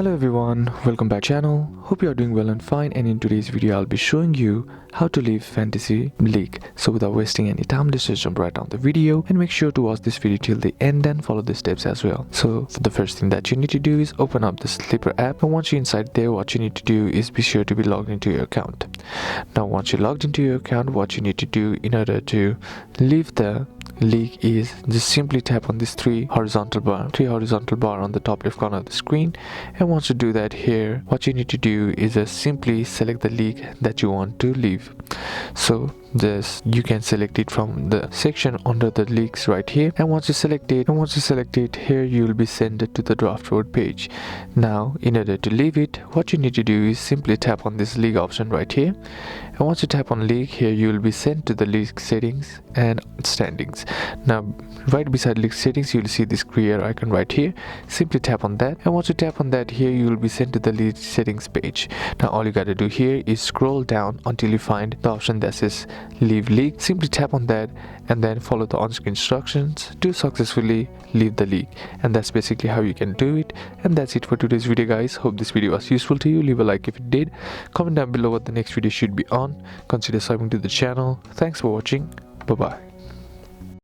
Hello everyone, welcome back to the channel. Hope you are doing well and fine, and in today's video I'll be showing you how to leave fantasy league. So without wasting any time, let's just jump right on the video and make sure to watch this video till the end and follow the steps as well. So for the first thing that you need to do is open up the Sleeper app, and once you're inside there, what you need to do is be sure to be logged into your account. Now once you're logged into your account, what you need to do in order to leave the league is just simply tap on this three horizontal bar on the top left corner of the screen. And once you do that, here what you need to do is just simply select the league that you want to leave. So you can select it from the section under the leagues right here, and once you select it here, you will be sent to the draft road page. Now in order to leave it, what you need to do is simply tap on this league option right here, and once you tap on league here, you will be sent to the league settings and standings. Now right beside league settings, you will see this gear icon right here. Simply tap on that, and once you tap on that here, you will be sent to the league settings page. Now all you got to do here is scroll down until you find the option that says leave league. Simply tap on that and then follow the on-screen instructions to successfully leave the league. And that's basically how you can do it. And that's it for today's video, guys. Hope this video was useful to you. Leave a like if it did, comment down below what the next video should be on, consider subscribing to the channel. Thanks for watching. Bye bye.